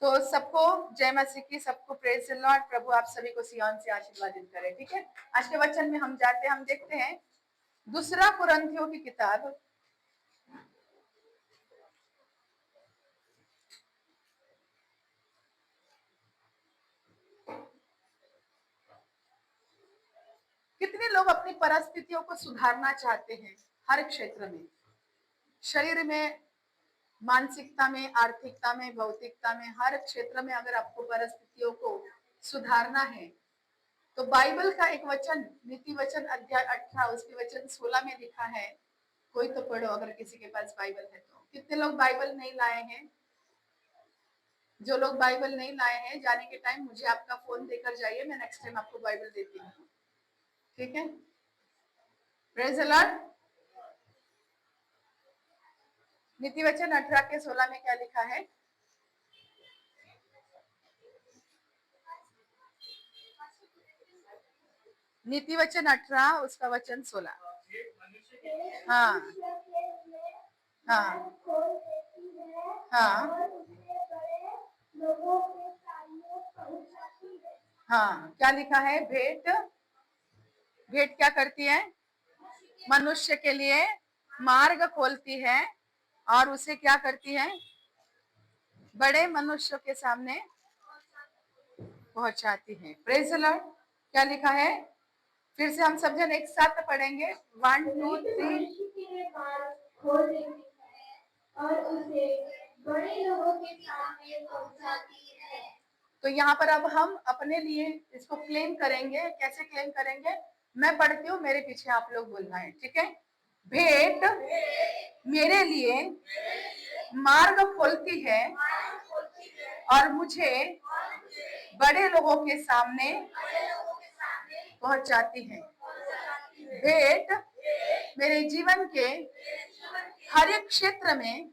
तो सबको जय मसीह की, सबको प्रेज द लॉर्ड। प्रभु आप सभी को सिय्योन से आशीर्वादित करे। ठीक है, आज के वचन में हम जाते हैं, हम देखते हैं दूसरा कुरिन्थियों की किताब कितने लोग अपनी परिस्थितियों को सुधारना चाहते हैं हर क्षेत्र में, शरीर में, मानसिकता में, आर्थिकता में, भौतिकता में, हर क्षेत्र में अगर आपको परिस्थितियों को सुधारना है तो बाइबल का एक वचन, नीति वचन अध्याय 18 उसके वचन 16 में लिखा है। कोई तो पढ़ो अगर किसी के पास बाइबल है तो। कितने लोग बाइबल नहीं लाए हैं? जो लोग बाइबल नहीं लाए हैं, जाने के टाइम मुझे आपका फोन देकर जाइए, मैं नेक्स्ट टाइम आपको बाइबल देती हूँ। ठीक है, प्रेज द लॉर्ड। नीति वचन 18 के 16 में क्या लिखा है? नीति वचन 18 उसका वचन 16। हाँ हाँ हाँ हाँ, क्या लिखा है? भेंट, भेंट क्या करती है? मनुष्य के लिए मार्ग खोलती है और उसे क्या करती है? बड़े मनुष्यों के सामने पहुंचाती है। Praise the Lord. क्या लिखा है? फिर से हम सब जन एक साथ पढ़ेंगे, 1 2 3। खोल देती है और उसे बड़े लोगों के सामने पहुंचाती है। तो यहाँ पर अब हम अपने लिए इसको क्लेम करेंगे। कैसे क्लेम करेंगे? मैं पढ़ती हूँ, मेरे पीछे आप लोग बोलना है। ठीक है, भेंट मेरे लिए मार्ग खोलती है और मुझे बड़े लोगों के सामने पहुंचाती है। भेंट मेरे जीवन के हर एक क्षेत्र में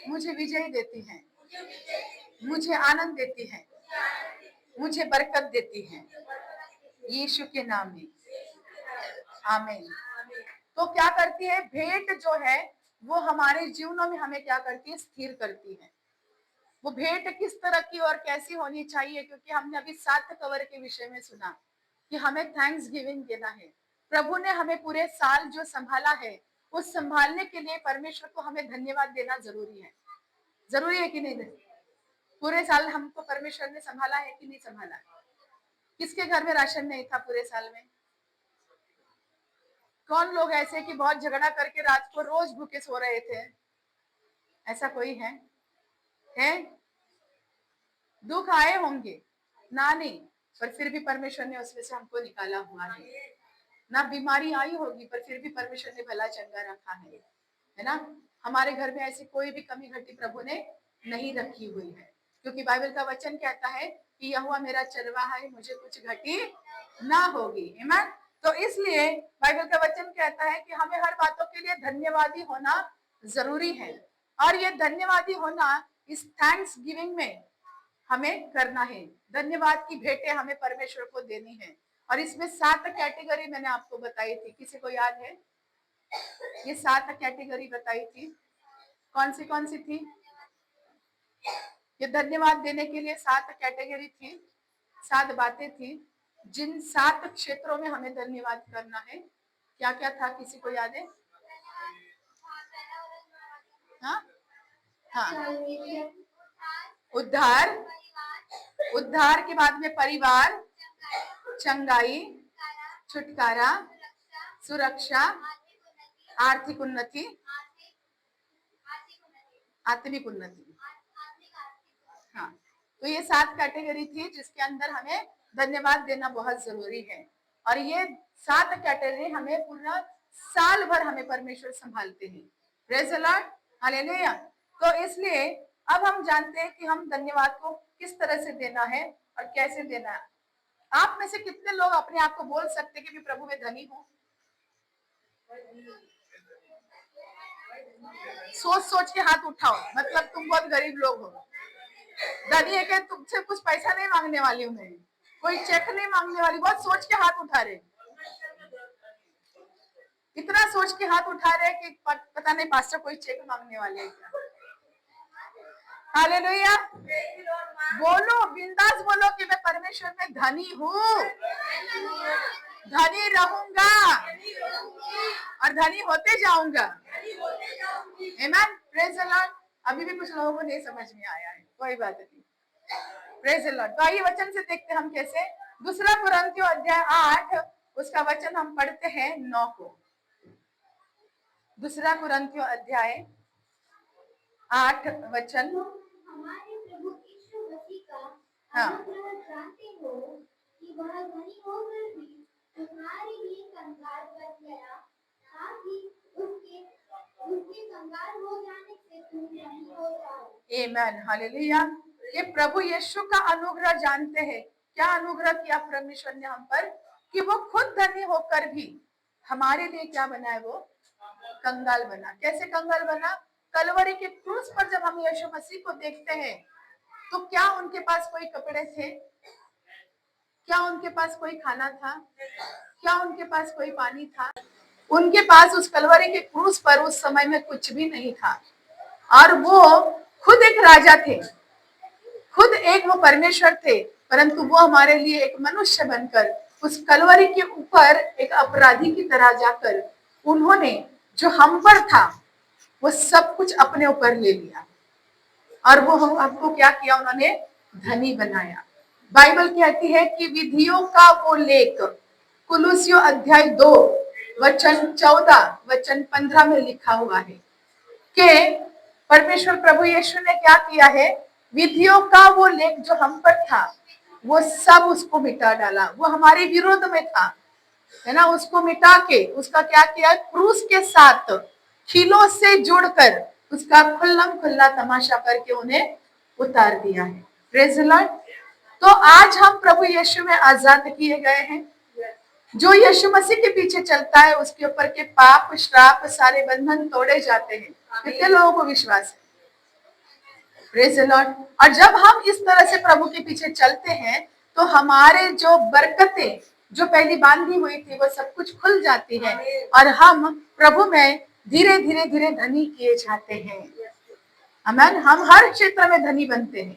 मुझे विजय देती है, मुझे आनंद देती है, मुझे बरकत देती है, यीशु के नाम में, आमीन। तो क्या करती है भेंट जो है वो हमारे जीवनों में हमें क्या करती है? स्थिर करती है। वो भेंट किस तरह की और कैसी होनी चाहिए? क्योंकि हमने अभी 7 कवर के विषय में सुना कि हमें थैंक्स गिविंग देना है। प्रभु ने हमें पूरे साल जो संभाला है, उस संभालने के लिए परमेश्वर को हमें धन्यवाद देना जरूरी है। जरूरी है कि नहीं? पूरे साल हमको परमेश्वर ने संभाला है कि नहीं संभाला? किसके घर में राशन नहीं था पूरे साल में? कौन लोग ऐसे कि बहुत झगड़ा करके रात को रोज भूखे सो रहे थे? ऐसा कोई है? दुख आए होंगे ना, नहीं, पर फिर भी परमेश्वर ने उसमें से हमको निकाला हुआ है ना। बीमारी आई होगी पर फिर भी परमेश्वर ने भला चंगा रखा है ना। हमारे घर में ऐसी कोई भी कमी घटी प्रभु ने नहीं रखी हुई है, क्योंकि बाइबल का वचन कहता है कि यहोवा मेरा चरवाहा है, मुझे कुछ घटी ना होगी। आमीन। तो इसलिए बाइबल का वचन कहता है कि हमें हर बातों के लिए धन्यवादी होना जरूरी है, और ये धन्यवादी होना इस थैंक्स गिविंग में हमें करना है। धन्यवाद की भेंटें हमें परमेश्वर को देनी है। और इसमें 7 कैटेगरी मैंने आपको बताई थी, किसी को याद है? ये 7 कैटेगरी बताई थी, कौन सी थी? ये धन्यवाद देने के लिए 7 कैटेगरी थी, 7 बातें थी जिन 7 क्षेत्रों में हमें धन्यवाद करना है। क्या क्या था, किसी को याद है? हाँ हाँ, उद्धार, उद्धार के बाद में परिवार, चंगाई, छुटकारा, सुरक्षा, आर्थिक उन्नति, आत्मिक उन्नति। हाँ, तो ये 7 कैटेगरी थी जिसके अंदर हमें धन्यवाद देना बहुत जरूरी है। और ये 7 कैटेगरी हमें पूरा साल भर हमें परमेश्वर संभालते हैं। Praise the Lord, hallelujah. तो इसलिए अब हम जानते हैं कि हम धन्यवाद को किस तरह से देना है और कैसे देना है। आप में से कितने लोग अपने आप को बोल सकते हैं कि प्रभु में धनी हूं? सोच सोच के हाथ उठाओ, मतलब तुम बहुत गरीब लोग हो। धनी है कि तुमसे कुछ पैसा नहीं मांगने वाली हूँ मैं, कोई चेक नहीं मांगने वाली। बहुत सोच के हाथ उठा रहे, इतना सोच के हाथ उठा रहे कि पता नहीं पास्टर कोई चेक मांगने वाले हैं क्या। हालेलुया। बोलो, बिंदास बोलो कि मैं परमेश्वर में धनी हूँ, धनी रहूंगा और धनी होते जाऊंगा। आमेन, प्रेज द लॉर्ड। अभी भी कुछ लोगों को नहीं समझ में आया है, कोई बात नहीं, प्रेज द लॉर्ड। तो आइए वचन से देखते हम कैसे। दूसरा कुरिन्थियों अध्याय 8 उसका वचन हम पढ़ते हैं 9 को। दूसरा कुरिन्थियों अध्याय 8 वचन। हमारे प्रभु यीशु मसीह का हाँ। अनुग्रह जानते हो कि वह धनी होकर भी तुम्हारे लिए कंगाल बन गया, ताकि उसके कंगाल हो जाने से तुम धनी हो जाओ। आमेन, हालेलुया। ये प्रभु यीशु का अनुग्रह जानते हैं। क्या अनुग्रह किया परमेश्वर ने हम पर, कि वो खुद धनी होकर भी हमारे लिए क्या बना है, वो कंगाल बना। कैसे कंगाल बना? कलवरी के क्रूस पर जब हम यीशु मसीह को देखते हैं तो क्या उनके पास कोई कपड़े थे? क्या उनके पास कोई खाना था? क्या उनके पास कोई पानी था? उनके पास उस कलवरी के क्रूस पर उस समय में कुछ भी नहीं था। और वो खुद एक राजा थे, खुद एक वो परमेश्वर थे, परंतु वो हमारे लिए एक मनुष्य बनकर उस कलवरी के ऊपर एक अपराधी की तरह जाकर उन्होंने जो हम पर था वो सब कुछ अपने ऊपर ले लिया और वो हम आपको क्या किया, उन्होंने धनी बनाया। बाइबल कहती है कि विधियों का वो लेख कुलुसियों अध्याय 2 वचन 14 वचन 15 में लिखा हुआ है कि परमेश्वर प्रभु यीशु ने क्या किया है, विधियों का वो लेख जो हम पर था वो सब उसको मिटा डाला। वो हमारे विरोध में था, है ना, उसको मिटा के उसका क्या किया, क्रूस के साथ खीलों से जुड़कर उसका खुल्लम खुल्ला तमाशा करके उन्हें उतार दिया है। Praise the Lord. तो आज हम प्रभु यीशु में आजाद किए गए हैं। जो यीशु मसीह के पीछे चलता है उसके ऊपर के पाप श्राप सारे बंधन तोड़े जाते हैं। कितने लोगों को विश्वास है? Praise the Lord. और जब हम इस तरह से प्रभु के पीछे चलते हैं तो हमारे जो बरकतें जो पहली बांधी हुई थी वो सब कुछ खुल जाती है और हम प्रभु में धीरे धीरे धीरे धनी किए जाते हैं। आमीन। हम हर क्षेत्र में धनी बनते हैं।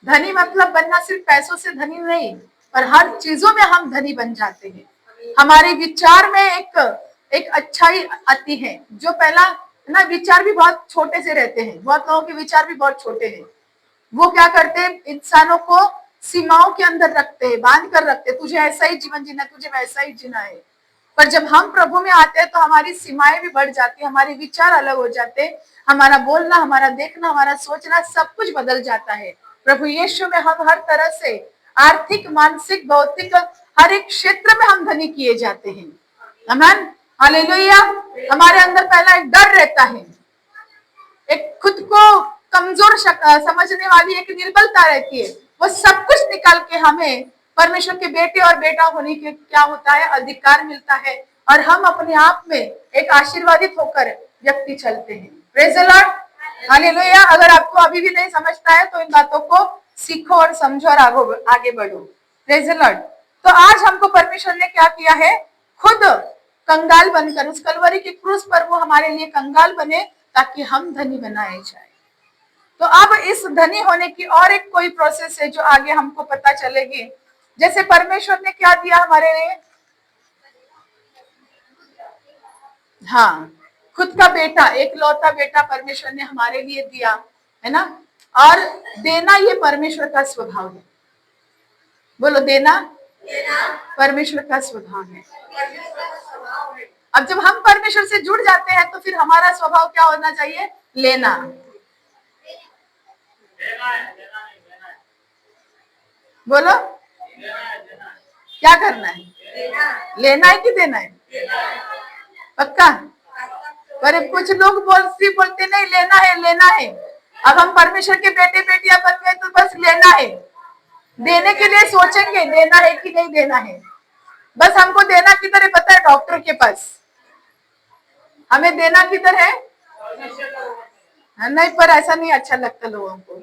धनी मतलब बनना सिर्फ पैसों से धनी नहीं, पर हर चीजों में हम धनी बन जाते हैं। हमारे विचार में एक अच्छाई आती है। जो पहला ना, विचार भी बहुत छोटे से रहते हैं, बहुत लोगों के विचार भी बहुत छोटे हैं। वो क्या करते हैं, इंसानों को सीमाओं के अंदर रखते हैं, बांध कर रखते हैं, तुझे ऐसा ही जीवन जीना, तुझे वैसा ही जीना है। पर जब हम प्रभु में आते हैं तो हमारी सीमाएं भी बढ़ जाती है, हमारे विचार अलग हो जाते हैं, हमारा बोलना, हमारा देखना, हमारा सोचना सब कुछ बदल जाता है। प्रभु यीशु में हम हर तरह से आर्थिक, मानसिक, भौतिक हर एक क्षेत्र में हम धनी किए जाते हैं। आमीन, हालेलुया। हमारे अंदर पहला एक डर रहता है, एक खुद को कमजोर समझने वाली एक निर्बलता रहती है। वो सब कुछ निकाल के हमें परमेश्वर के बेटे और बेटा होने के क्या होता है, अधिकार मिलता है और हम अपने आप में एक आशीर्वादित होकर व्यक्ति चलते हैं। Praise the Lord, hallelujah. अगर आपको अभी भी नहीं समझता है तो इन बातों को सीखो और समझो और आगे बढ़ो। Praise the Lord. तो आज हमको परमेश्वर ने क्या किया है, खुद कंगाल बनकर उस कलवरी के क्रूस पर वो हमारे लिए कंगाल बने ताकि हम धनी बनाए जाए। तो अब इस धनी होने की और एक कोई प्रोसेस है जो आगे हमको पता चलेगी। जैसे परमेश्वर ने क्या दिया हमारे लिए, हाँ, खुद का बेटा, एक लौता बेटा परमेश्वर ने हमारे लिए दिया, है ना। और देना ये परमेश्वर का स्वभाव है। बोलो, देना परमेश्वर का स्वभाव है। अब जब हम परमेश्वर से जुड़ जाते हैं तो फिर हमारा स्वभाव क्या होना चाहिए, लेना। बोलो, क्या करना है, लेना है कि देना है? पक्का? पर कुछ लोग बोलते नहीं, लेना है, लेना है। अब हम परमेश्वर के बेटे बेटियां बन गए तो बस लेना है, देने के लिए सोचेंगे देना है कि नहीं देना है। बस हमको देना किधर है पता है, डॉक्टर के पास। हमें देना किधर है, नहीं, पर ऐसा नहीं अच्छा लगता लोगों को।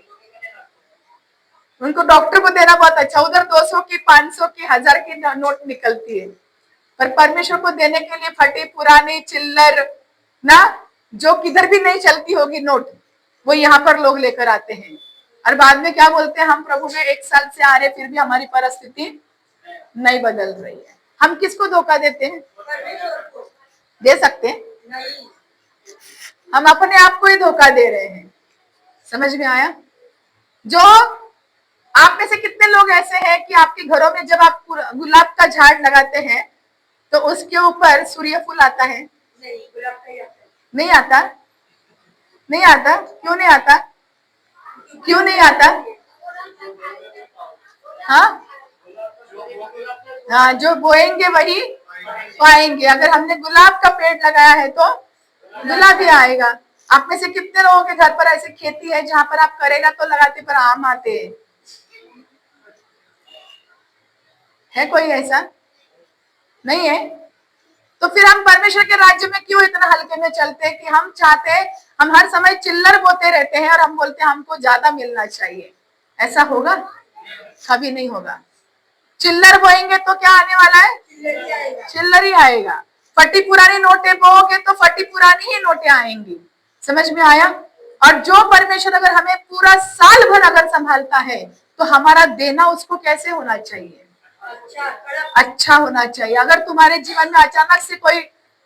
उनको डॉक्टर को देना बहुत अच्छा, उधर 200 की, 500 की, 1000 की नोट निकलती है। पर परमेश्वर को देने के लिए फटी पुरानी चिल्लर ना, जो किधर भी नहीं चलती होगी नोट, वो यहाँ पर लोग लेकर आते हैं। और बाद में क्या बोलते हैं, हम प्रभु में 1 साल से आ रहे फिर भी हमारी परिस्थिति नहीं बदल रही है। हम किसको धोखा देते हैं? दे सकते हैं? हम अपने आप को ही धोखा दे रहे हैं। समझ में आया? जो आप में से कितने लोग ऐसे हैं कि आपके घरों में जब आप गुलाब का झाड़ लगाते हैं तो उसके ऊपर सूर्य फूल आता है? नहीं आता। नहीं आता। क्यों नहीं आता? क्यों नहीं आता? हाँ हाँ, जो बोएंगे वही पाएंगे। अगर हमने गुलाब का पेड़ लगाया है तो गुलाब ही आएगा। आप में से कितने लोगों के घर पर ऐसी खेती है जहां पर आप करेला तो लगाते पर आम आते हैं? है कोई ऐसा? नहीं है। तो फिर हम परमेश्वर के राज्य में क्यों इतना हल्के में चलते हैं कि हम चाहते हैं, हम हर समय चिल्लर बोते रहते हैं और हम बोलते हैं हमको ज्यादा मिलना चाहिए। ऐसा होगा? कभी नहीं होगा। चिल्लर बोएंगे तो क्या आने वाला है? चिल्लर ही आएगा। फटी पुरानी नोटें बोओगे तो फटी पुरानी ही नोटें आएंगी। समझ में आया? और जो परमेश्वर अगर हमें पूरा साल भर अगर संभालता है तो हमारा देना उसको कैसे होना चाहिए? अच्छा होना चाहिए। अगर तुम्हारे जीवन में अचानक से कोई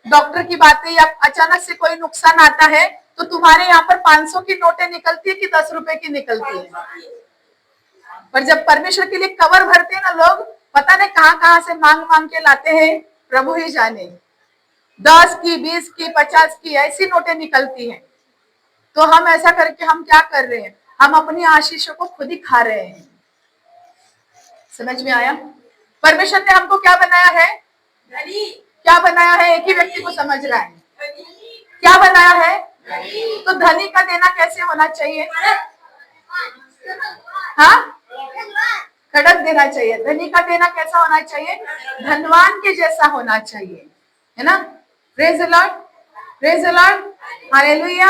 डॉक्टर की बातें या अचानक से कोई नुकसान आता है तो तुम्हारे यहाँ पर 500 की नोटें निकलती है कि 10 रुपए की निकलती है? पर जब परमेश्वर के लिए कवर भरते हैं ना लोग, पता नहीं कहां से मांग मांग के लाते हैं, प्रभु ही जाने। 10 की, 20 की, 50 की ऐसी नोटें निकलती हैं। तो हम ऐसा करके हम क्या कर रहे हैं? हम अपनी आशीषों को खुद ही खा रहे हैं। समझ में आया? परमेश्वर ने हमको क्या बनाया है? क्या बनाया है? एक ही व्यक्ति को समझ रहा है। क्या बनाया है? तो धनी का देना कैसे होना चाहिए? हाँ, खड़क देना चाहिए। धनी का देना कैसा होना चाहिए? धनवान के जैसा होना चाहिए, है ना? Praise the Lord, praise the Lord, hallelujah,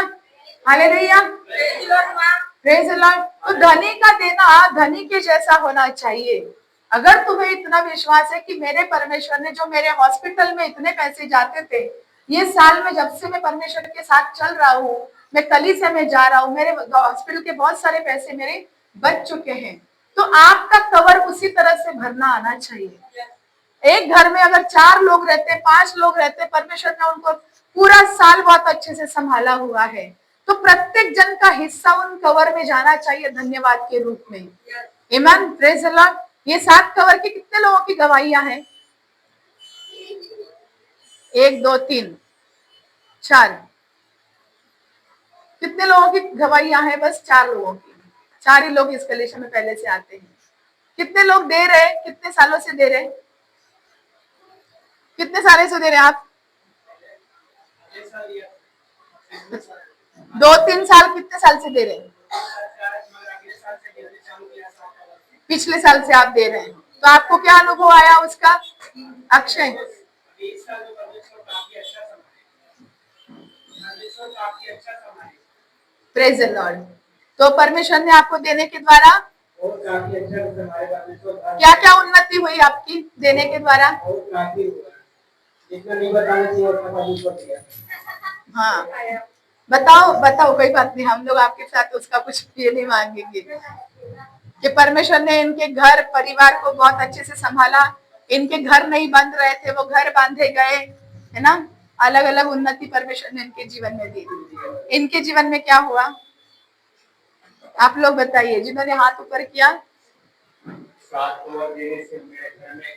hallelujah, praise the Lord. तो धनी का देना धनी के जैसा होना चाहिए। अगर तुम्हें इतना विश्वास है कि मेरे परमेश्वर ने, जो मेरे हॉस्पिटल में इतने पैसे जाते थे, ये साल में जब से मैं परमेश्वर के साथ चल रहा हूँ, मैं कलीसिया में जा रहा हूँ, मेरे हॉस्पिटल के बहुत सारे पैसे मेरे बच चुके हैं, तो आपका कवर उसी तरह से भरना आना चाहिए। एक घर में अगर 4 लोग रहते, 5 लोग रहते, परमेश्वर ने उनको पूरा साल बहुत अच्छे से संभाला हुआ है, तो प्रत्येक जन का हिस्सा उन कवर में जाना चाहिए धन्यवाद के रूप में। आमीन, प्रेज द लॉर्ड। ये 7 कवर की कितने लोगों की गवाहियां हैं? 1 2 3 4। कितने लोगों की गवाहियां हैं? बस 4 लोगों की। 4 ही लोग इस कलीसिया में पहले से आते हैं। कितने लोग दे रहे? कितने सालों से दे रहे? कितने सालों से दे रहे आप? 2-3 साल? कितने साल से दे रहे? पिछले साल से आप दे रहे हैं। तो आपको क्या अनुभव आया उसका? Akshay, praise the Lord. तो परमेश्वर ने आपको देने के द्वारा क्या क्या उन्नति हुई आपकी देने के द्वारा? हाँ, बताओ बताओ, कोई बात नहीं, हम लोग आपके साथ उसका कुछ ये नहीं मांगेंगे कि परमेश्वर ने इनके घर परिवार को बहुत अच्छे से संभाला। इनके घर नहीं बंद रहे थे, वो घर बांधे गए, है ना? अलग अलग उन्नति परमेश्वर ने इनके जीवन में दी। इनके जीवन में क्या हुआ? आप लोग बताइए, जिन्होंने हाथ ऊपर किया। 7 कवर देने से मेरे घर में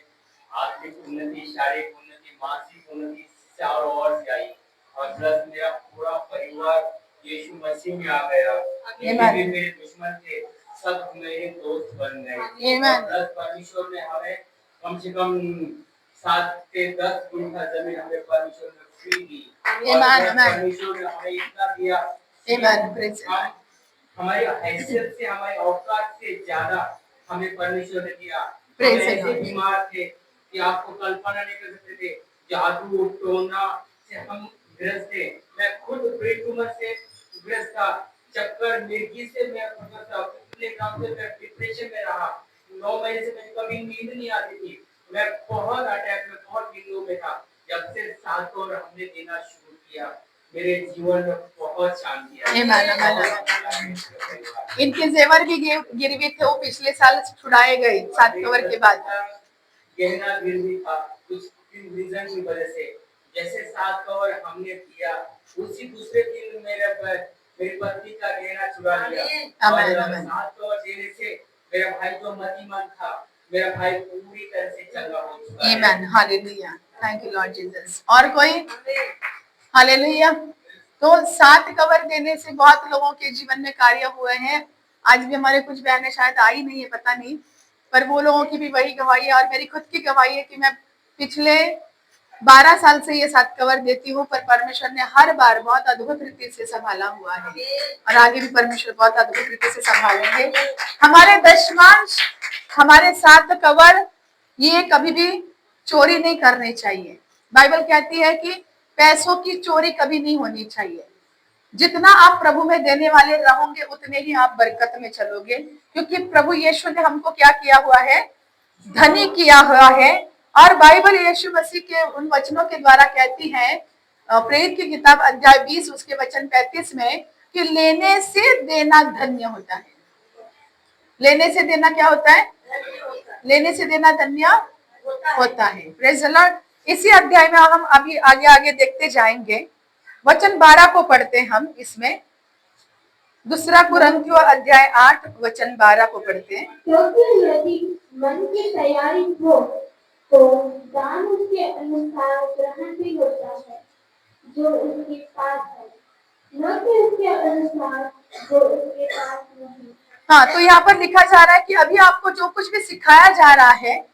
आर्थिक उन्नति, शारीरिक उन्नति, मानसिक उन्नति चारों ओर से आई, और प्लस मेरा पूरा परिवार यीशु मसीह में आ गया। ये मेरे दुश्मन थे, सब मेरे दोस्त बन गए। प्लस परमेश्वर ने हमें कम से कम 7 से 10 गुंठा जमीन हमें परमेश्वर ने फ्री दी। परमेश्वर ने हमें इतना दिया, हमारी हैसियत से, हमारी औकात से ज्यादा हमें परमेश्वर ने दिया। हम ऐसे बीमार थे कि आपको कल्पना नहीं कर सकते थे। जादू टोना से हम ग्रस्त थे। मैं खुद ब्रेन ट्यूमर से ग्रस्त था। चक्कर मिर्गी से मैं ग्रस्त था। पिछले काम से मैं डिप्रेशन में रहा। 9 महीने से मुझे कभी नींद नहीं आती थी। मैं बहुत अटैक में, बहुत नींदों में था। जब से 7 और हमने देना शुरू किया, मेरे जीवन में बहुत शांति आई। Amen, amen, बहुत amen. अच्छा मेरे परिवार। इनके जेवर भी गिरवी थे, वो पिछले साल छुड़ाए गए 7 कवर के बाद। गहना गिरवी था कुछ रीजन की वजह से। जैसे 7 कवर हमने किया, उसी दूसरे दिन मेरी पत्नी का गहना चुरा लिया। आमेन, और आमेन। 7 कवर देने से मेरा भाई जो मतीमान था, मेरा भाई पूरी तरह से चंगा हो चुका है। Amen, hallelujah, thank you Lord Jesus. और कोई? हालेलुया। तो 7 कवर देने से बहुत लोगों के जीवन में कार्य हुए हैं। आज भी हमारे कुछ बहनें शायद आई नहीं है, पता नहीं, पर वो लोगों की भी वही गवाही है और मेरी खुद की गवाही है कि मैं पिछले 12 साल से ये 7 कवर देती हूँ, पर परमेश्वर ने हर बार बहुत अद्भुत रीति से संभाला हुआ है और आगे भी परमेश्वर बहुत अद्भुत रीति से संभालेंगे। हमारे दशमांश, हमारे 7 कवर, ये कभी भी चोरी नहीं करने चाहिए। बाइबल कहती है कि पैसों की चोरी कभी नहीं होनी चाहिए। जितना आप प्रभु में देने वाले रहोगे उतने ही आप बरकत में चलोगे, क्योंकि प्रभु यीशु ने हमको क्या किया हुआ है? धनी किया हुआ है। और बाइबल यीशु मसीह के उन वचनों के द्वारा कहती है, प्रेरित की किताब अध्याय 20 उसके वचन 35 में, कि लेने से देना धन्य होता है। लेने से देना क्या होता है? लेने से देना धन्य होता है। Praise the Lord. इसी अध्याय में हम अभी आगे आगे देखते जाएंगे। वचन 12 को पढ़ते हम इसमें। दूसरा कुरिन्थियों अध्याय 8 वचन 12 को पढ़ते हैं। क्योंकि यदि मन की तैयारी हो तो दान उसके अनुसार ग्रहण भी होता है जो उसके पास है, न कि उसके अनुसार जो उसके पास नहीं। हाँ, तो यहाँ पर लिखा जा रहा है कि अभी आपको जो कुछ भी सिखाया जा रहा है,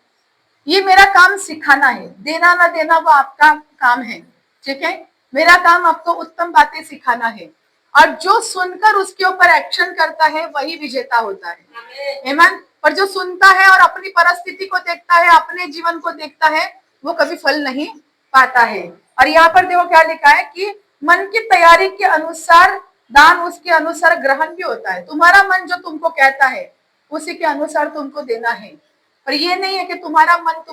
ये मेरा काम सिखाना है। देना ना देना वो आपका काम है, ठीक है। मेरा काम आपको उत्तम बातें सिखाना है, और जो सुनकर उसके ऊपर एक्शन करता है वही विजेता होता है। आमीन। पर जो सुनता है और अपनी परिस्थिति को देखता है, अपने जीवन को देखता है, वो कभी फल नहीं पाता है। और यहाँ पर देखो क्या लिखा है कि मन की तैयारी के अनुसार दान उसके अनुसार ग्रहण भी होता है। तुम्हारा मन जो तुमको कहता है उसी के अनुसार तुमको देना है। पर ये नहीं है कि तुम्हारा मन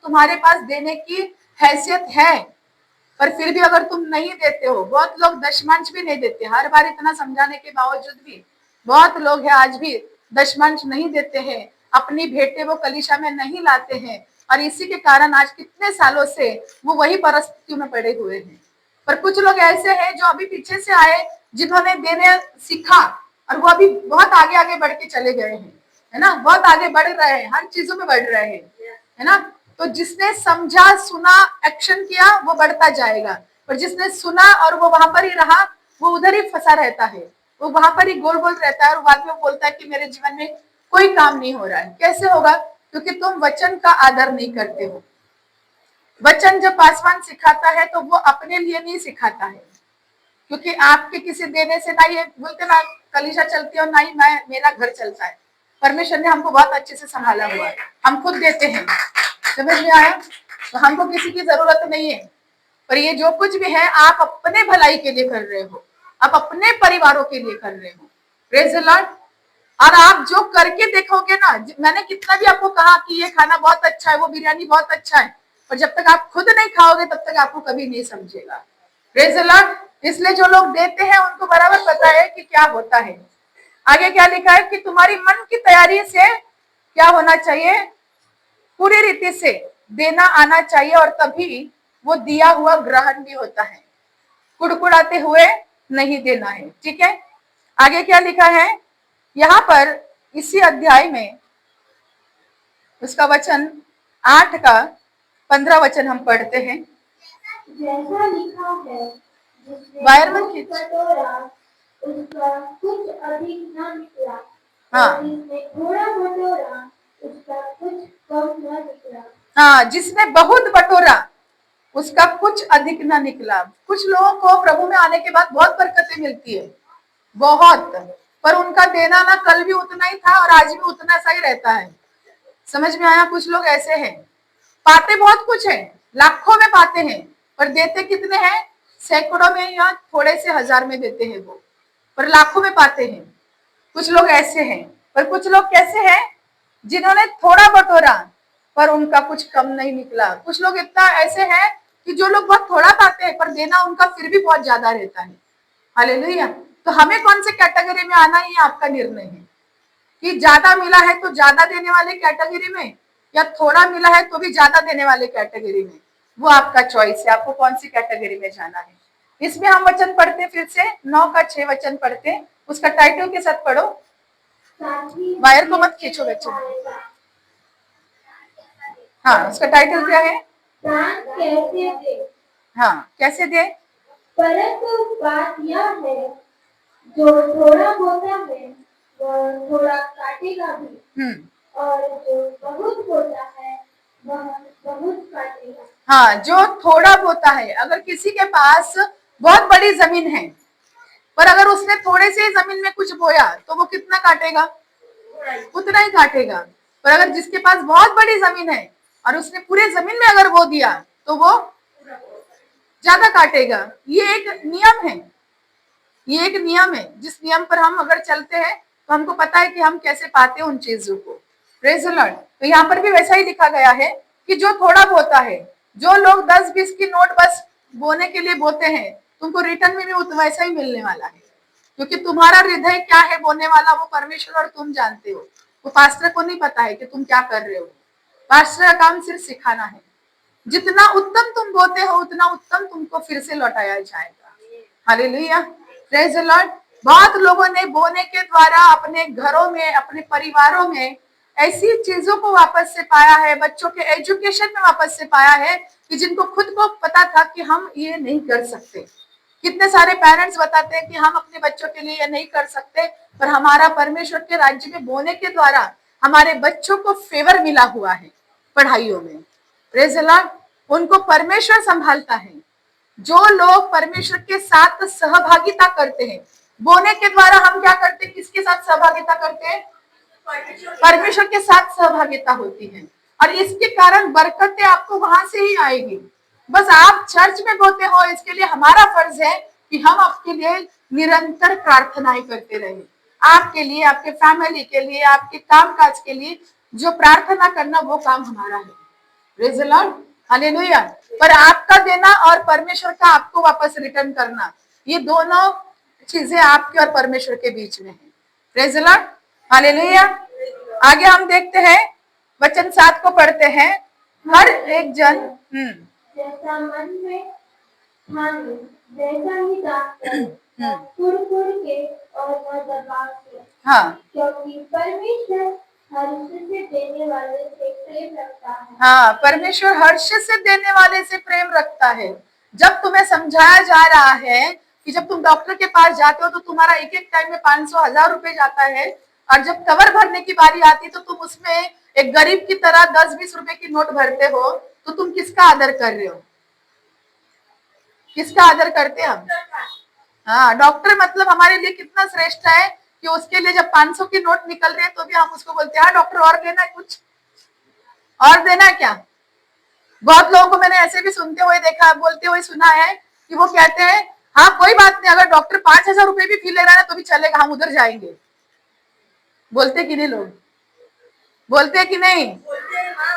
तुम्हारे पास देने की हैसियत है, पर फिर भी अगर तुम नहीं देते हो। बहुत लोग दशमांश भी नहीं देते, हर बार इतना समझाने के बावजूद भी बहुत लोग हैं आज भी दशमांश नहीं देते हैं, अपनी भेंटें वो कलीसिया में नहीं लाते हैं, और इसी के कारण आज कितने सालों से वो वही परिस्थितियों में पड़े हुए हैं। पर कुछ लोग ऐसे हैं जो अभी पीछे से आए, जिन्होंने देने सीखा और वो अभी बहुत आगे आगे बढ़ के चले गए हैं, है ना, बहुत आगे बढ़ रहे हैं, हर चीजों में बढ़ रहे हैं, है ना। तो जिसने समझा, सुना, एक्शन किया, वो बढ़ता जाएगा। पर जिसने सुना और वो वहां पर ही रहा, वो उधर ही फंसा रहता है, वो वहां पर ही गोल गोल रहता है, और बाद में वो बोलता है कि मेरे जीवन में कोई काम नहीं हो रहा है। कैसे होगा? क्योंकि तुम वचन का आदर नहीं करते हो। वचन जब पासवान सिखाता है तो वो अपने लिए नहीं सिखाता है, क्योंकि आपके किसी देने से ना ये बोलते ना कलीसिया चलती है और ना ही मेरा घर चलता है। परमेश्वर ने हमको बहुत अच्छे से संभाला हुआ है, हम खुद देते हैं। समझ में आया? तो हमको किसी की जरूरत नहीं है। पर ये जो कुछ भी है आप अपने भलाई के लिए कर रहे हो, आप अपने परिवारों के लिए कर रहे हो। Praise the Lord. और आप जो करके देखोगे ना, मैंने कितना भी आपको कहा कि ये खाना बहुत अच्छा है, वो बिरयानी बहुत अच्छा है, पर जब तक आप खुद नहीं खाओगे तब तक आपको कभी नहीं समझेगा। Praise the Lord. इसलिए जो लोग देते हैं उनको बराबर पता है कि क्या होता है। आगे क्या लिखा है कि तुम्हारी मन की तैयारी से क्या होना चाहिए? पूरी रीति से देना आना चाहिए, और तभी वो दिया हुआ ग्रहण भी होता है। कुड़कुड़ाते हुए नहीं देना है, ठीक है। आगे क्या लिखा है यहाँ पर इसी अध्याय में, उसका वचन 8 का 15 वचन हम पढ़ते हैं। जैसा लिखा है, जिसने बाहर मत बहुत खींच। बटोरा उसका कुछ अधिक न निकला, हाँ। और जिसने थोड़ा बटोरा उसका कुछ कम न निकला। हाँ, जिसने बहुत बटोरा उसका कुछ अधिक ना निकला। कुछ लोगों को प्रभु में आने के बाद बहुत बरकतें मिलती है, बहुत, पर उनका देना ना कल भी उतना ही था और आज भी उतना सा ही रहता है। समझ में आया? कुछ लोग ऐसे हैं, पाते बहुत कुछ है, लाखों में पाते हैं, पर देते कितने हैं? सैकड़ों में या थोड़े से हजार में देते हैं वो, पर लाखों में पाते हैं। कुछ लोग ऐसे हैं। पर कुछ लोग कैसे हैं? जिन्होंने थोड़ा बटोरा पर उनका कुछ कम नहीं निकला। कुछ लोग इतना ऐसे हैं कि जो लोग बहुत थोड़ा पाते हैं पर देना उनका फिर भी बहुत ज्यादा रहता है। हालेलुया। तो हमें कौन से कैटेगरी में आना, ये आपका निर्णय है कि ज्यादा मिला है तो ज्यादा देने वाले कैटेगरी में, या थोड़ा मिला है तो भी ज्यादा देने वाले कैटेगरी में। वो आपका चॉइस है, आपको कौन सी कैटेगरी में जाना है। इसमें हम वचन पढ़ते हैं, फिर से 9 का 6 वचन पढ़ते हैं, उसका टाइटल के साथ पढ़ो। वायर को मत खींचो बच्चों। हाँ, उसका टाइटल क्या है? दान कैसे दे। हाँ, कैसे दे? परंतु बात यह है, जो थोड़ा होता है वह थोड़ा काटेगा भी, और जो बहुत होता है वह बहुत काटेगा। हाँ, जो थोड़ा बोता है, अगर किसी के पास बहुत बड़ी जमीन है पर अगर उसने थोड़े से जमीन में कुछ बोया तो वो कितना काटेगा? उतना ही काटेगा। पर अगर जिसके पास बहुत बड़ी जमीन है और उसने पूरे जमीन में अगर बो दिया तो वो ज्यादा काटेगा। ये एक नियम है, ये एक नियम है जिस नियम पर हम अगर चलते हैं तो हमको पता है कि हम कैसे पाते हैं उन चीजों को। Praise the Lord. तो यहाँ पर भी वैसा ही लिखा गया है कि जो थोड़ा बोता है, जो लोग 10-20 की नोट बस बोने के लिए बोते हैं, तुमको रिटर्न में भी वैसा ही मिलने वाला है, क्योंकि तुम्हारा हृदय क्या है बोने वाला वो परमेश्वर और तुम जानते हो। वो पास्टर को नहीं पता है कि तुम क्या कर रहे हो। पास्टर का काम सिर्फ सिखाना है। जितना उत्तम तुम बोते हो उतना उत्तम तुमको फिर से लौटाया जाएगा। Hallelujah, praise the Lord. बहुत लोगों ने बोने के द्वारा अपने घरों में, अपने परिवारों में ऐसी चीजों को वापस से पाया है, बच्चों के एजुकेशन में वापस से पाया है कि जिनको खुद को पता था कि हम ये नहीं कर सकते। कितने सारे पेरेंट्स बताते हैं कि हम अपने बच्चों के लिए ये नहीं कर सकते, पर हमारा परमेश्वर के राज्य में बोने के द्वारा हमारे बच्चों को फेवर मिला हुआ है पढ़ाइयों में। Praise the Lord. उनको परमेश्वर संभालता है। जो लोग परमेश्वर के साथ सहभागिता करते हैं, बोने के द्वारा हम क्या करते हैं, किसके साथ सहभागिता करते हैं? परमेश्वर के साथ सहभागिता होती है, और इसके कारण बरकतें आपको वहां से ही आएगी। बस आप चर्च में बोते हो, इसके लिए हमारा फर्ज है कि हम आपके लिए निरंतर प्रार्थनाएं करते रहे, आपके लिए, आपके फैमिली के लिए, आपके कामकाज के लिए जो प्रार्थना करना वो काम हमारा है। Praise the Lord, hallelujah. पर आपका देना और परमेश्वर का आपको वापस रिटर्न करना, ये दोनों चीजें आपके और परमेश्वर के बीच में है। Praise the Lord, hallelujah. आगे हम देखते हैं, वचन 7 को पढ़ते हैं। हर एक जन जैसा मन में ठाने वैसा ही दान करे, कुड़ के और न दबा के। हाँ, क्योंकि परमेश्वर हर्ष से देने वाले से प्रेम रखता है। हाँ, परमेश्वर हर्ष से देने वाले से प्रेम रखता है। जब तुम्हें समझाया जा रहा है कि जब तुम डॉक्टर के पास जाते हो तो तुम्हारा एक टाइम में 500-1000 रुपए जाता है, और जब कवर भरने की बारी आती तो तुम उसमें एक गरीब की तरह 10-20 रुपए की नोट भरते हो, तो तुम किसका आदर कर रहे हो? किसका आदर करते हैं हम? हाँ, डॉक्टर मतलब हमारे लिए कितना श्रेष्ठ है कि उसके लिए जब 500 की नोट निकल रही है तो भी हम उसको बोलते हैं, हाँ डॉक्टर और देना है, कुछ और देना है क्या? बहुत लोगों को मैंने ऐसे भी सुनते हुए देखा, बोलते हुए सुना है कि वो कहते हैं, हाँ कोई बात नहीं, अगर डॉक्टर 5000 रुपए भी फी ले रहा है तो भी चलेगा, हम उधर जाएंगे। बोलते कि नहीं लोग? बोलते कि नहीं?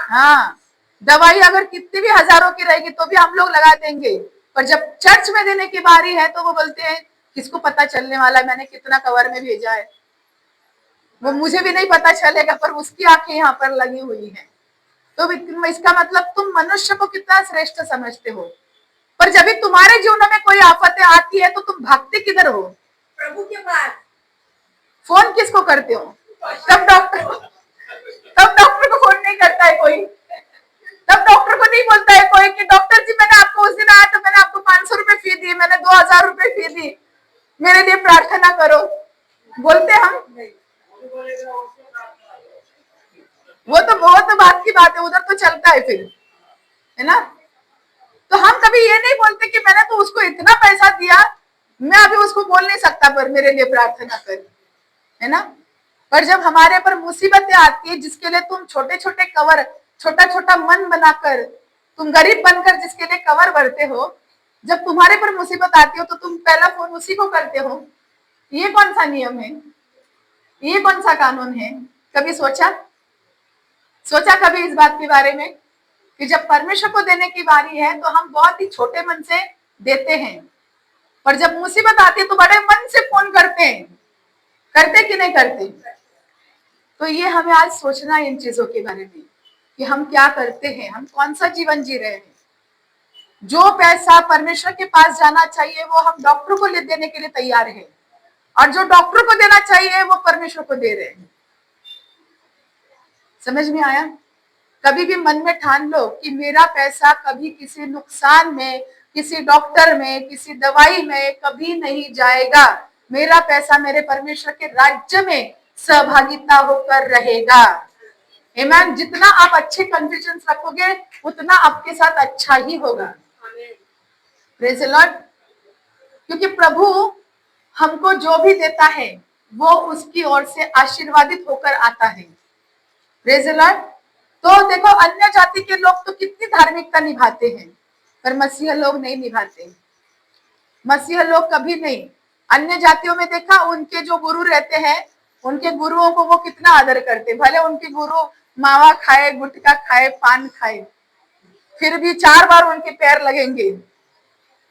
हाँ, दवाई अगर कितनी भी हजारों की रहेगी तो भी हम लोग लगा देंगे, पर जब चर्च में देने की बारी है तो वो बोलते हैं किसको पता चलने वाला है मैंने कितना कवर में भेजा है, वो मुझे भी नहीं पता चलेगा, पर उसकी आंखें यहाँ पर लगी हुई हैं। तो इसका मतलब तुम मनुष्य को कितना श्रेष्ठ समझते हो, पर जब भी तुम्हारे जीवन में कोई आफतें आती है तो तुम भागते किधर हो? प्रभु के पास। फोन किसको करते हो? तब डॉक्टर को फोन नहीं करता है कोई, तब डॉक्टर को नहीं बोलता है कोई कि डॉक्टर जी मैंने आपको उस दिन आया तो मैंने आपको 500 रुपए फी दी, मैंने 2000 रुपए फी दी, मेरे लिए प्रार्थना करो। बोलते हम? वो तो बात की बात है, उधर तो चलता है फिर, है ना? तो हम कभी ये नहीं बोलते कि मैंने तो उसको इतना पैसा दिया, मैं अभी उसको बोल नहीं सकता पर मेरे लिए प्रार्थना कर, है ना? पर जब हमारे पर मुसीबतें आती है, जिसके लिए तुम छोटे छोटे कवर, छोटा छोटा मन बनाकर, तुम गरीब बनकर जिसके लिए कवर भरते हो, जब तुम्हारे पर मुसीबत आती हो तो तुम पहला फोन उसी को करते हो। ये कौन सा नियम है? ये कौन सा कानून है? कभी सोचा कभी इस बात के बारे में? कि जब परमेश्वर को देने की बारी है तो हम बहुत ही छोटे मन से देते हैं, पर जब मुसीबत आती है तो बड़े मन से फोन करते हैं। करते कि नहीं करते? तो ये हमें आज सोचना है इन चीजों के बारे में कि हम क्या करते हैं, हम कौन सा जीवन जी रहे हैं। जो पैसा परमेश्वर के पास जाना चाहिए वो हम डॉक्टर को ले देने के लिए तैयार है, और जो डॉक्टर को देना चाहिए वो परमेश्वर को दे रहे हैं। समझ में आया? कभी भी मन में ठान लो कि मेरा पैसा कभी किसी नुकसान में, किसी डॉक्टर में, किसी दवाई में कभी नहीं जाएगा। मेरा पैसा मेरे परमेश्वर के राज्य में सहभागिता होकर रहेगा। आमीन। जितना आप अच्छे कॉन्फिडेंस रखोगे उतना आपके साथ अच्छा ही होगा। Praise the Lord. क्योंकि प्रभु हमको जो भी देता है वो उसकी ओर से आशीर्वादित होकर आता है। Praise the Lord. तो देखो, अन्य जाति के लोग तो कितनी धार्मिकता निभाते हैं, पर मसीह लोग नहीं निभाते। मसीह लोग कभी नहीं। अन्य जातियों में देखा, उनके जो गुरु रहते हैं, उनके गुरुओं को वो कितना आदर करते। भले उनके गुरु मावा खाए, गुटखा खाए, पान खाए, फिर भी 4 बार उनके पैर लगेंगे,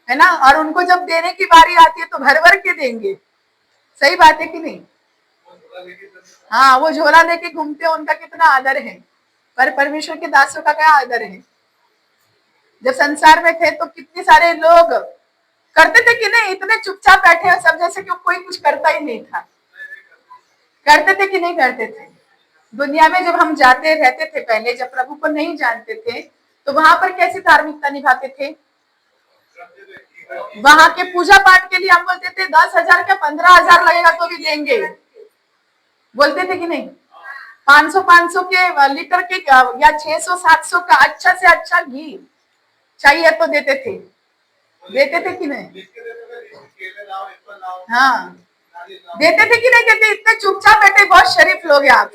है ना। और उनको जब देने की बारी आती है तो भर भर के देंगे। सही बात है कि नहीं? हाँ, वो झोला लेके घूमते हैं, उनका कितना आदर है। पर परमेश्वर के दासों का क्या आदर है? जब संसार में थे तो कितने सारे लोग करते थे कि नहीं? इतने चुपचाप बैठे हैं सब, जैसे कि कोई कुछ करता ही नहीं था। करते थे कि नहीं करते थे? दुनिया में जब हम जाते रहते थे पहले, जब प्रभु को नहीं जानते थे, तो वहां पर कैसी धार्मिकता निभाते थे? वहां के पूजा पाठ के लिए हम बोलते थे 10,000 का 15,000 लगेगा तो भी देंगे। बोलते थे कि नहीं? 500 के लीटर के या 600-700 का अच्छा से अच्छा घी चाहिए तो देते थे। देते थे कि नहीं? हाँ, देते थे कि नहीं देते? इतने चुपचाप बैठे, बहुत शरीफ लोग हैं आप।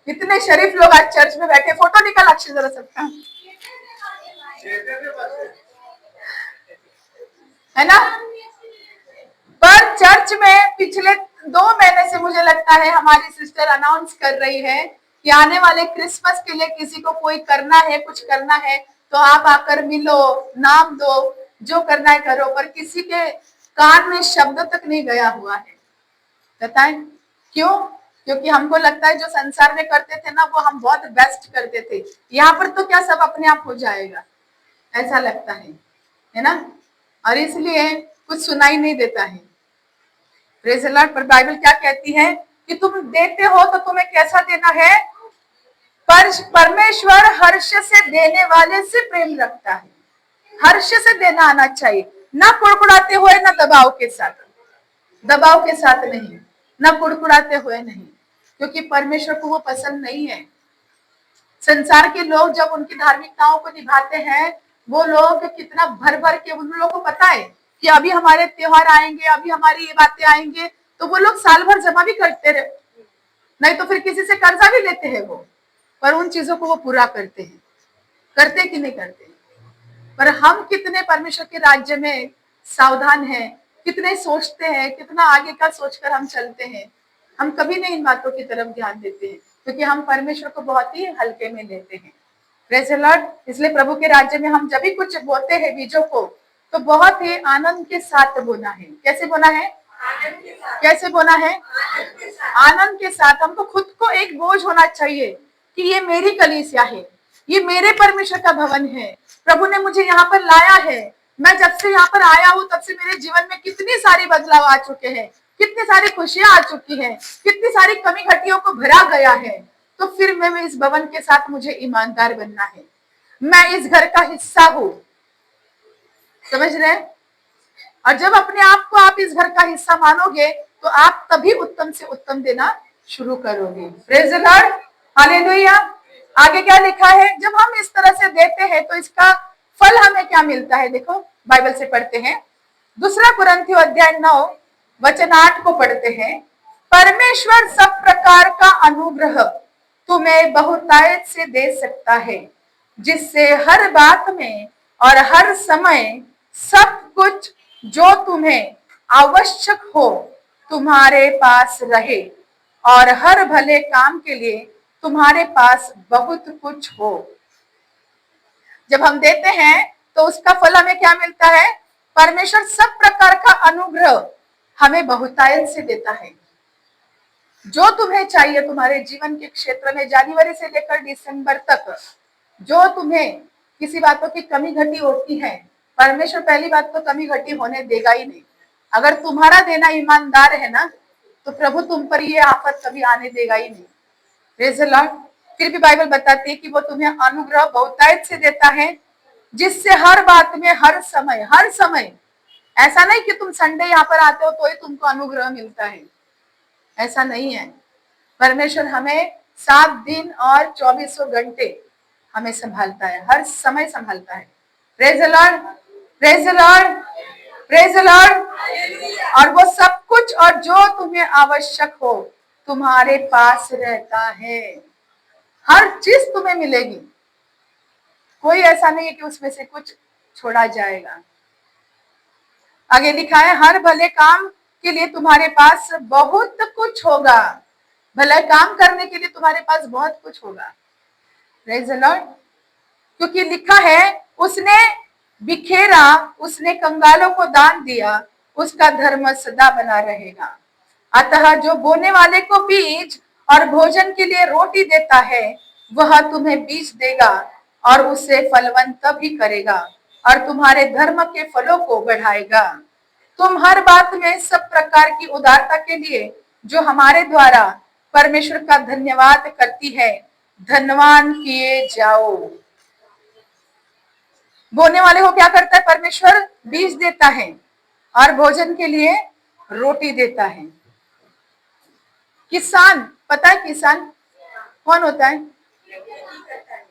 इतने शरीफ लोग आज चर्च में बैठे। फोटो निकाल अक्षय जरा सबका, है ना। पर चर्च में पिछले 2 महीने से मुझे लगता है हमारी सिस्टर अनाउंस कर रही है कि आने वाले क्रिसमस के लिए किसी को कोई करना है, कुछ करना है तो आप आकर मिलो, नाम दो, जो करना है करो। पर किसी के कान में शब्द तक नहीं गया हुआ है। बताएं क्यों? क्योंकि हमको लगता है जो संसार में करते थे ना, वो हम बहुत बेस्ट करते थे। यहाँ पर तो क्या सब अपने आप हो जाएगा, ऐसा लगता है ना। और इसलिए कुछ सुनाई नहीं देता है। Praise the Lord. पर बाइबल क्या कहती है कि तुम देते हो तो तुम्हें कैसा देना है? पर परमेश्वर हर्ष से देने वाले से प्रेम रखता है। हर्ष से देना आना चाहिए, ना कुड़कुड़ाते हुए, ना दबाव के साथ। दबाव के साथ नहीं, ना कुड़कुड़ाते हुए नहीं, क्योंकि परमेश्वर को वो पसंद नहीं है। संसार के लोग जब उनकी धार्मिकताओं को निभाते हैं, वो लोग कितना भर भर के, उन लोगों को पता है कि अभी हमारे त्योहार आएंगे, अभी हमारी ये बातें आएंगे, तो वो लोग साल भर जमा भी करते रहे, नहीं तो फिर किसी से कर्जा भी लेते हैं वो, पर उन चीजों को वो पूरा करते हैं। करते कि नहीं करते? पर हम कितने परमेश्वर के राज्य में सावधान हैं, कितने सोचते हैं, कितना आगे का सोचकर हम चलते हैं। हम कभी नहीं इन बातों की तरफ ध्यान देते हैं, क्योंकि हम परमेश्वर को बहुत ही हल्के में लेते हैं। Praise the Lord. इसलिए प्रभु के राज्य में हम जब भी कुछ बोते हैं बीजों को, तो बहुत ही आनंद के साथ बोना है। कैसे बोना है? कैसे बोना है? आनंद के साथ। हमको खुद को एक बोझ होना चाहिए कि ये मेरी कलीसिया है, ये मेरे परमेश्वर का भवन है, प्रभु ने मुझे यहाँ पर लाया है। मैं जब से यहाँ पर आया हूँ तब से मेरे जीवन में कितनी सारी बदलाव आ चुके हैं, कितनी सारी खुशियां आ चुकी हैं, कितनी सारी कमी घटियों को भरा गया है। तो फिर मैं इस भवन के साथ मुझे ईमानदार बनना है। मैं इस घर का हिस्सा हूँ। समझ रहे हैं? और जब अपने आप को आप इस घर का हिस्सा मानोगे तो आप तभी उत्तम से उत्तम देना शुरू करोगे। Praise the Lord. हालेलुया। आगे क्या लिखा है? जब हम इस तरह से देते हैं तो इसका फल हमें क्या मिलता है? देखो, बाइबल से पढ़ते हैं। 2 कुरिन्थियों अध्याय 9 वचन 8 को पढ़ते हैं। परमेश्वर सब प्रकार का अनुग्रह तुम्हें बहुतायत से दे सकता है, जिससे हर बात में और हर समय सब कुछ जो तुम्हें आवश्यक हो तुम्हारे पास रहे, और हर भले काम के लिए तुम्हारे पास बहुत कुछ हो। जब हम देते हैं तो उसका फल हमें क्या मिलता है? परमेश्वर सब प्रकार का अनुग्रह हमें बहुतायत से देता है। जो तुम्हें चाहिए तुम्हारे जीवन के क्षेत्र में, जनवरी से लेकर दिसंबर तक जो तुम्हें किसी बातों की कमी घटी होती है, परमेश्वर पहली बात तो कमी घटी होने देगा ही नहीं। अगर तुम्हारा देना ईमानदार है ना, तो प्रभु तुम पर ये आफत कभी आने देगा ही नहीं। Praise the Lord. फिर भी बाइबल बताती है कि वो तुम्हें अनुग्रह बहुतायत से देता है, जिससे हर बात में हर समय, ऐसा नहीं कि तुम संडे यहाँ पर आते हो तो ही तुमको अनुग्रह मिलता है, ऐसा नहीं है। परमेश्वर हमें 7 दिन और 24 घंटे हमें संभालता है, हर समय संभालता है। Praise the Lord, praise the Lord, praise the Lord. और वो सब कुछ और जो तुम्हें आवश्यक हो तुम्हारे पास रहता है। हर चीज तुम्हें मिलेगी, कोई ऐसा नहीं है कि उसमें से कुछ छोड़ा जाएगा। आगे लिखा है, हर भले काम के लिए तुम्हारे पास बहुत कुछ होगा। भले काम करने के लिए तुम्हारे पास बहुत कुछ होगा। Praise the Lord. क्योंकि लिखा है, उसने बिखेरा, उसने कंगालों को दान दिया, उसका धर्म सदा बना रहेगा। अतः जो बोने वाले को बीज और भोजन के लिए रोटी देता है, वह तुम्हें बीज देगा और उसे फलवंत भी करेगा और तुम्हारे धर्म के फलों को बढ़ाएगा। तुम हर बात में सब प्रकार की उदारता के लिए जो हमारे द्वारा परमेश्वर का धन्यवाद करती है, धन्यवान किए जाओ। बोने वाले को क्या करता है परमेश्वर? बीज देता है और भोजन के लिए रोटी देता है। किसान, पता है किसान कौन होता है?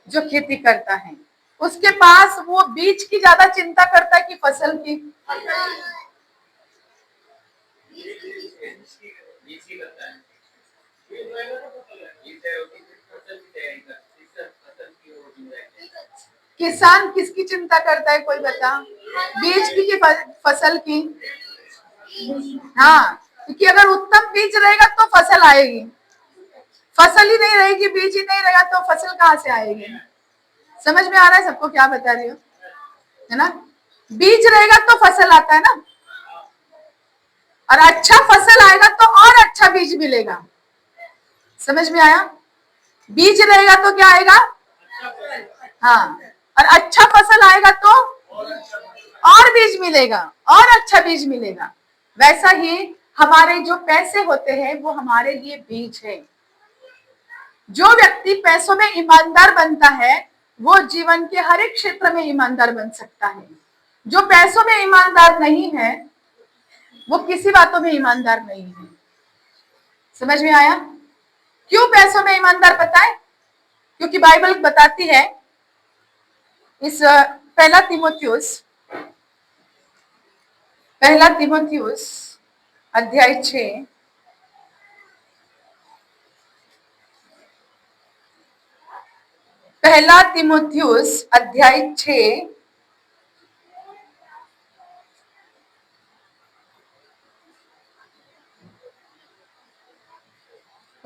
जो खेती करता है। उसके पास वो बीज की ज्यादा चिंता करता है कि फसल की? किसान किसकी चिंता करता है, कोई बता? बीज की कि फसल की? हाँ, क्योंकि अगर उत्तम बीज रहेगा तो फसल आएगी। फसल ही नहीं रहेगी, बीज ही नहीं रहेगा तो फसल कहाँ से आएगी? समझ में आ रहा है सबको क्या बता रही हूँ, है ना? बीज रहेगा तो फसल आता है ना, और अच्छा फसल आएगा तो और अच्छा बीज मिलेगा। समझ में आया? बीज रहेगा तो क्या आएगा? हाँ, और अच्छा फसल आएगा तो और बीज मिलेगा और अच्छा बीज मिलेगा। वैसा ही हमारे जो पैसे होते हैं वो हमारे लिए बीज है। जो व्यक्ति पैसों में ईमानदार बनता है वो जीवन के हर एक क्षेत्र में ईमानदार बन सकता है। जो पैसों में ईमानदार नहीं है वो किसी बातों में ईमानदार नहीं है। समझ में आया? क्यों पैसों में ईमानदार? पता है? क्योंकि बाइबल बताती है, इस पहला तीमुथियुस अध्याय 6 पहला तीमुथियुस अध्याय 6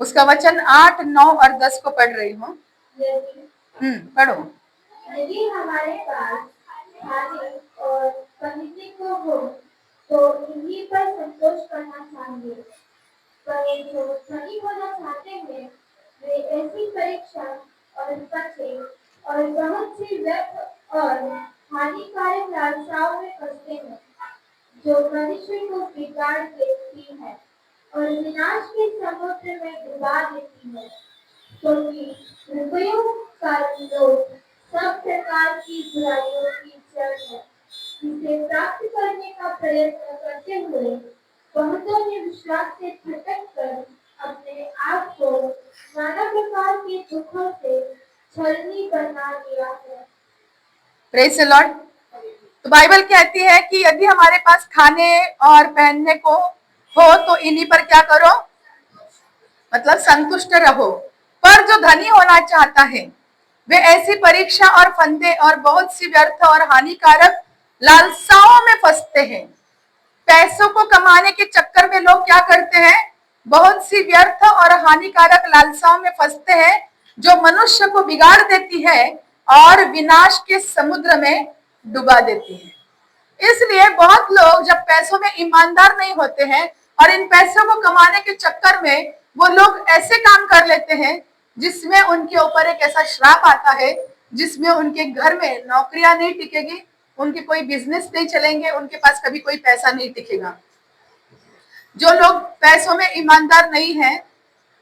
उसका वचन 8, 9 और 10 को पढ़ रही हूँ। पढ़ो। यदि हमारे पास खाने और पहनने को हो तो इन्हीं पर संतोष करना चाहिए। पर जो धनी होना चाहते हैं वे ऐसी परीक्षा और बचे और बहुत सी व्यर्थ और हानिकारक लालसाओं में फंसते हैं, जो मनुष्य को बिगाड़ देती है और विनाश के समुद्र में डुबा देती है। क्योंकि रुपयों का लोभ सब प्रकार की बुराइयों की जड़ है। इसे प्राप्त करने का प्रयत्न करते हुए बहुतों ने विश्वास से भटक कर अपने आप को नाना प्रकार के दुखों से छलनी बना लिया है। Praise the Lord. तो बाइबल कहती है कि यदि हमारे पास खाने और पहनने को हो तो इन्हीं पर क्या करो, मतलब संतुष्ट रहो। पर जो धनी होना चाहता है वे ऐसी परीक्षा और फंदे और बहुत सी व्यर्थ और हानिकारक लालसाओं में फंसते हैं। पैसों को कमाने के चक्कर में लोग क्या करते हैं? बहुत सी व्यर्थ और हानिकारक लालसाओं में फंसते हैं जो मनुष्य को बिगाड़ देती है और विनाश के समुद्र में डुबा देती है। इसलिए बहुत लोग जब पैसों में ईमानदार नहीं होते हैं और इन पैसों को कमाने के चक्कर में वो लोग ऐसे काम कर लेते हैं जिसमें उनके ऊपर एक ऐसा श्राप आता है, जिसमें उनके घर में नौकरियां नहीं टिकेगी, उनके कोई बिजनेस नहीं चलेंगे, उनके पास कभी कोई पैसा नहीं टिकेगा। जो लोग पैसों में ईमानदार नहीं हैं,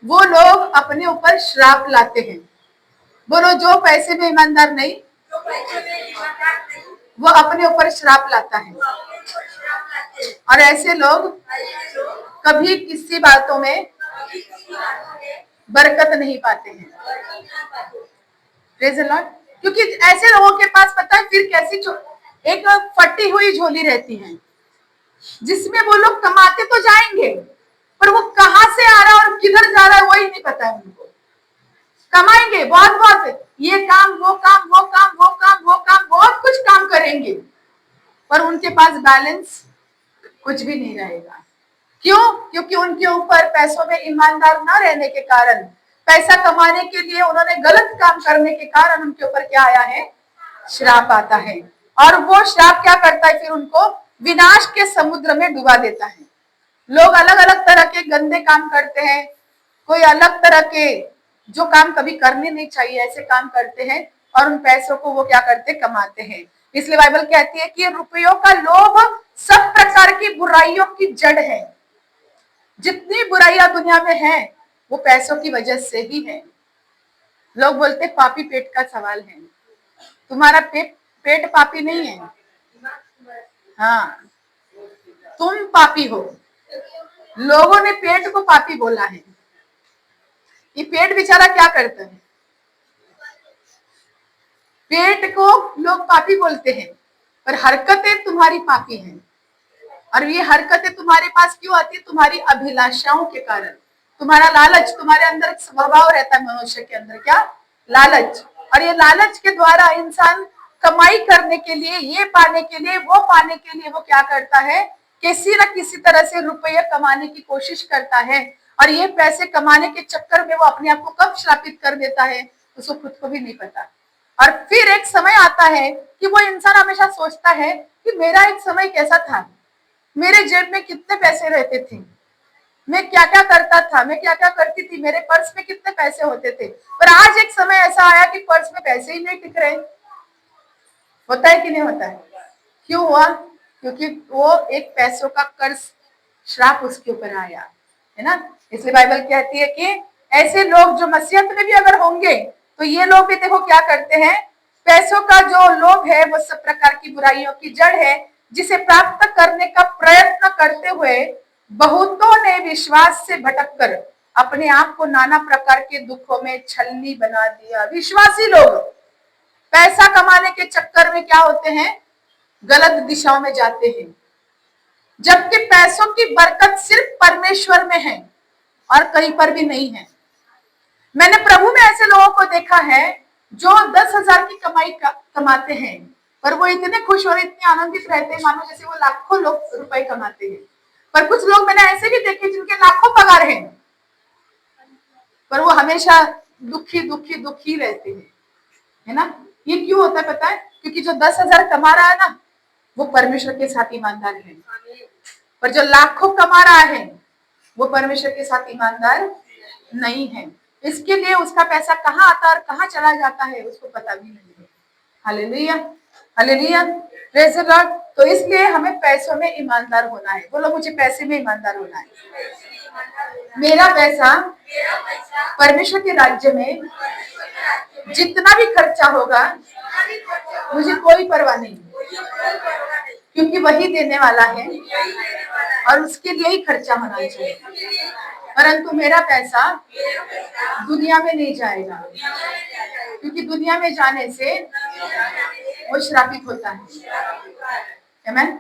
वो लोग अपने ऊपर श्राप लाते हैं। बोलो, जो पैसे में ईमानदार नहीं वो अपने ऊपर श्राप लाता है। और ऐसे लोग कभी किसी बातों में बरकत नहीं पाते हैं। Praise the Lord. क्योंकि ऐसे लोगों के पास पता है फिर कैसी एक फटी हुई झोली रहती है, जिसमें वो लोग कमाते तो जाएंगे पर वो कहां से आ रहा है और किधर जा रहा है वही नहीं पता है उनको। कमाएंगे बहुत बहुत, ये काम वो काम वो काम वो काम वो काम, बहुत कुछ काम करेंगे, पर उनके पास बैलेंस कुछ भी नहीं रहेगा। क्यों? क्योंकि उनके ऊपर पैसों में ईमानदार न रहने के कारण, पैसा कमाने के लिए उन्होंने गलत काम करने के कारण उनके ऊपर क्या आया है? श्राप आता है। और वो श्राप क्या करता है? फिर उनको विनाश के समुद्र में डुबा देता है। लोग अलग अलग तरह के गंदे काम करते हैं, कोई अलग तरह के जो काम कभी करने नहीं चाहिए ऐसे काम करते हैं, और उन पैसों को वो क्या करते? कमाते हैं। इसलिए बाइबल कहती है कि रुपयों का लोभ सब प्रकार की बुराइयों की जड़ है। जितनी बुराइयां दुनिया में हैं वो पैसों की वजह से ही है। लोग बोलते पापी पेट का सवाल है। तुम्हारा पेट पापी नहीं है, हाँ, तुम पापी हो। लोगों ने पेट को पापी बोला है। ये पेट बेचारा क्या करता है? पेट को लोग पापी बोलते हैं, पर हरकतें तुम्हारी पापी हैं। और ये हरकतें तुम्हारे पास क्यों आती है? तुम्हारी अभिलाषाओं के कारण, तुम्हारा लालच। तुम्हारे अंदर एक स्वभाव रहता है मनुष्य के अंदर, क्या? लालच। और ये लालच के द्वारा इंसान कमाई करने के लिए, ये पाने के लिए, वो पाने के लिए वो क्या करता है? किसी न किसी तरह से रुपये कमाने की कोशिश करता है। और ये पैसे कमाने के चक्कर में वो अपने आप को कब श्रापित कर देता है उसको खुद को भी नहीं पता। और फिर एक समय आता है कि वो इंसान हमेशा सोचता है कि मेरा एक समय कैसा था, मेरे जेब में कितने पैसे रहते थे, मैं क्या क्या करता था, मैं क्या क्या करती थी, मेरे पर्स में कितने पैसे होते थे। पर आज एक समय ऐसा आया कि पर्स में पैसे ही नहीं टिक रहे। होता है कि नहीं होता है? क्यों हुआ? क्योंकि वो एक पैसों का कर्ज, श्राप उसके ऊपर आया है ना। इसलिए बाइबल कहती है कि ऐसे लोग जो मसीहत में भी अगर होंगे तो ये लोग भी देखो क्या करते हैं, पैसों का जो लोभ है वो सब प्रकार की बुराइयों की जड़ है, जिसे प्राप्त करने का प्रयत्न करते हुए बहुतों ने विश्वास से भटककर अपने आप को नाना प्रकार के दुखों में छलनी बना दिया। विश्वासी लोग पैसा कमाने के चक्कर में क्या होते हैं? गलत दिशाओं में जाते हैं, जबकि पैसों की बरकत सिर्फ परमेश्वर में है और कहीं पर भी नहीं है। मैंने प्रभु में ऐसे लोगों को देखा है जो 10,000 की कमाई कमाते हैं, पर वो इतने खुश और इतने आनंदित रहते हैं मानो जैसे वो लाखों रुपए कमाते हैं। पर कुछ लोग मैंने ऐसे भी देखे जिनके लाखों पगार हैं, पर वो हमेशा दुखी दुखी दुखी रहते हैं, है ना। ये क्यों होता है पता है? क्योंकि जो 10,000 कमा रहा है ना वो परमेश्वर के साथ ईमानदार है, पर जो लाखों कमा रहा है वो परमेश्वर के साथ ईमानदार नहीं है। इसके लिए उसका पैसा कहाँ आता है और कहाँ चला जाता है उसको पता भी नहीं है। Hallelujah, hallelujah, praise the Lord. तो इसलिए हमें पैसों में ईमानदार होना है। बोलो, मुझे पैसे में ईमानदार होना है। मेरा पैसा परमेश्वर के राज्य में जितना भी खर्चा होगा मुझे कोई परवाह नहीं, क्योंकि वही देने वाला है और उसके लिए ही खर्चा होना चाहिए। परंतु मेरा पैसा दुनिया में नहीं जाएगा, क्योंकि दुनिया में जाने से वो श्रापित होता है। आमीन।